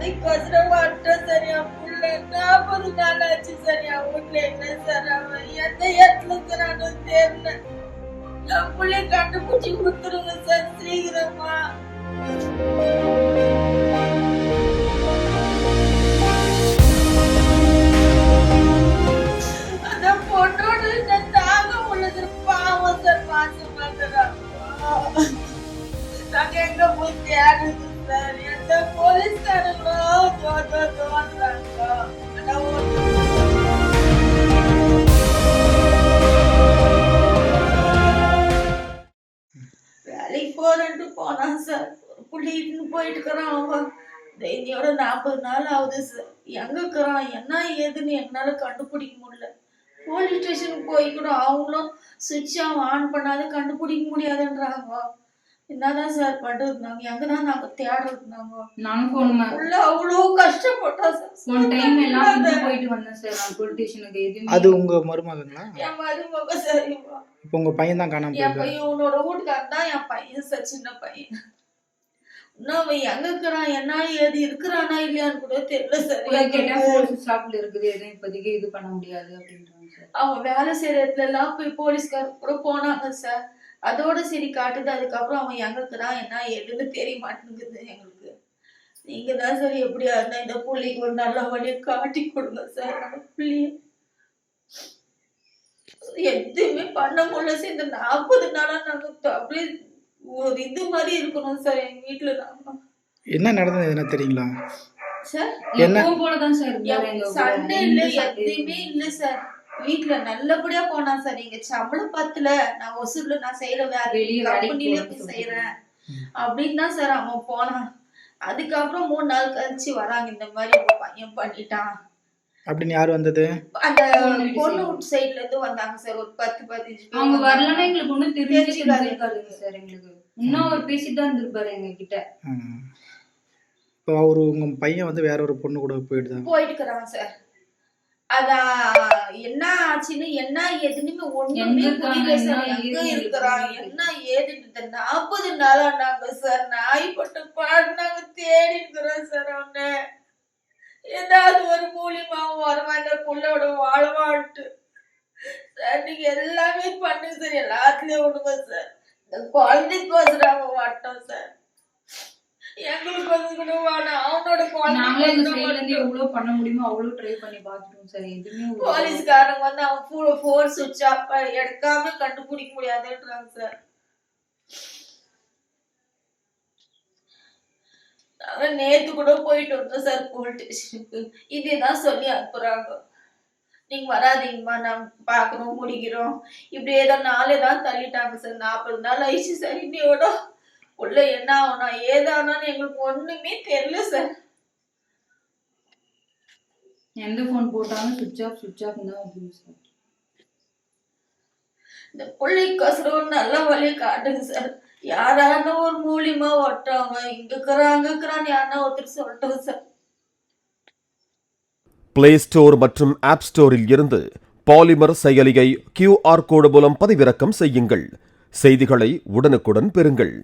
குழந்தைக்கோசரம் மட்டும் சார் என் புள்ள 40 நாள் ஆச்சு சார் என் வீட்டுல இல்லை சார். அவன் எந்த இடத்துல இருக்கிறான்னு தெரியல. என் புள்ளைய கண்டுபிடிச்சி கொடுத்துருங்க சார் சீக்கிரமா. அந்த பொண்ணோட தாங்க உள்ளது பாவம் சார். மாசம் மாட்டுறாங்க. நாங்க எங்க போய் தேடுது சார்? எந்த போலீஸ்காரங்களும் தோன்றாங்க. வேலைக்கு போறேன்ட்டு போனான் சார். புள்ளிட்டு போயிட்டு இருக்கிறான். அவன் தைரியோட 40 நாள் ஆகுது சார். எங்க இருக்கிறான் என்ன ஏதுன்னு என்னால கண்டுபிடிக்க முடியல. போலீஸ் ஸ்டேஷனுக்கு போய் கூட அவங்களும் சுவிட்ச் ஆன் பண்ணாத கண்டுபிடிக்க முடியாதுன்றாங்க. என்னதான் சார் பண்றது? நாங்க எங்கதான் நாங்க தேடுறோம். நானும் உள்ள அவ்வளவு கஷ்டப்பட்டா சார். டைம் எல்லாம் போயிட்டு வந்தேன் சார். நான் போலீஸ் ஸ்டேஷனுக்கு எதுவும். அது உங்க மருமகங்களா? என் மருமக சார். இப்போ உங்க பையன் தான் காணாம என் பையன் உன்னோட வீட்டுக்காரன் தான் என் பையன் சார். சின்ன பையன். இன்னும் அவன் எங்க இருக்கிறான் என்ன ஏது இருக்கிறானா இல்லையான்னு கூட தெரியல சார். கேட்டா ஷாப்ல இருக்குது, எதுவும் இப்போதைக்கு இது பண்ண முடியாது அப்படின்றாங்க சார். அவன் வேலை செய்யற இடத்துல எல்லாம் போய் போலீஸ்காரர் கூட போனாங்க சார். அதோட சரி காட்டுது. அதுக்கப்புறம் அவன் எங்க இருக்கிறான் என்ன ஏதுன்னு தெரிய மாட்டேங்குது எங்களுக்கு. நீங்க தான் சார் எப்படியா இருந்தா இந்த புள்ளிக்கு ஒரு நல்ல வழியை காட்டி கொடுங்க சார். அந்த புள்ளிய எதுவுமே பண்ண முடியல சார். இந்த 40 நாளா நாங்க அப்படியே ஒரு இது மாதிரி இருக்கணும் சார் எங்க வீட்டுல. நாங்க என்ன நடந்தது என்ன தெரியுங்களா சார்? என்ன போலதான் சார் சண்டை இல்ல எதுவுமே இல்ல சார். வீட்டுல நல்லபடியா போனா சார். நீங்க சம்பளம் பத்துல நான் ஒசூர்ல நான் செய்யற கம்பெனில போய் செய்யறேன் அப்படின்னு தான் சார் அவன் போனான். அதுக்கப்புறம் 3 நாள் கழிச்சு வராங்க. இந்த மாதிரி உங்க பையன் பண்ணிட்டான் அப்படின்னு. யாரு வந்தது? அந்த பொண்ணு சைட்ல இருந்து வந்தாங்க சார். ஒரு 10-15 பேர். அவங்க வரலன்னா எங்களுக்கு ஒண்ணும் தெரிஞ்சிருக்காதுங்க சார். எங்களுக்கு இன்னும் அவர் பேசிட்டு தான் இருந்திருப்பாரு எங்க கிட்ட. இப்போ உங்க பையன் வந்து வேற ஒரு பொண்ணு கூட போயிட்டு இருக்கிறாங்க சார். அதான் என்ன ஆச்சுன்னு என்ன ஏதுன்னு ஒண்ணுமே புரியல சார். எங்க இருக்கிறான் என்ன ஏதுன்னு 40 நாளா நாங்க சார் நாய்ப்பட்டு பாடுனாங்க தேடி இருக்கிறோம் சார். அவனை ஏதாவது ஒரு மூலியமாவும் வருவான் இந்த புள்ளோட வாழ்வான்ட்டு சார். நீங்க எல்லாமே பண்ணுங்க சார். எல்லாத்துலயும் விடுங்க சார். இந்த குழந்தைக்கோசரம் அவன் வாட்டோம் சார். எங்களுக்கு வந்து கூட அவனோட குழந்தை எவ்வளவு பண்ண முடியுமோ அவ்வளவு ட்ரை பண்ணி பாத்துட்டோம் சார். எதுவுமே போலீஸ்காரங்க வந்து அவன் போன் சுவிட்ச் ஆஃப் எடுக்காம கண்டுபிடிக்க முடியாதுன்றாங்க சார். நாங்க நேத்து கூட போயிட்டு வந்தோம் சார் போலீஸ் ஸ்டேஷனுக்கு. இதேதான் சொல்லி அனுப்புறாங்க. நீங்க வராதீங்கம்மா நான் பாக்குறோம் முடிக்கிறோம் இப்படி ஏதோ நாளே தான் தள்ளிட்டாங்க சார். 40 நாள் ஆயிடுச்சு சார். இன்னையோட உள்ள என்ன ஆகுனா ஏதானான்னு எங்களுக்கு ஒண்ணுமே தெரியல சார். எந்த போன் போட்டாலும் சுவிட்ச் ஆஃப் தான் வருது சார். இந்த பிள்ளைக்கோசரம் நல்ல வழியை காட்டுங்க சார். யாரான ஒரு மூலியமா ஒட்டுறாங்க இங்க இருக்கிறான்னு யாருன்னா ஒருத்தர் சொல்லிட்டோம் சார். பிளே ஸ்டோர் மற்றும் ஆப் ஸ்டோரில் இருந்து பாலிமர் செயலியை QR கோடு மூலம் பதிவிறக்கம் செய்யுங்கள். செய்திகளை உடனுக்குடன் பெறுங்கள்.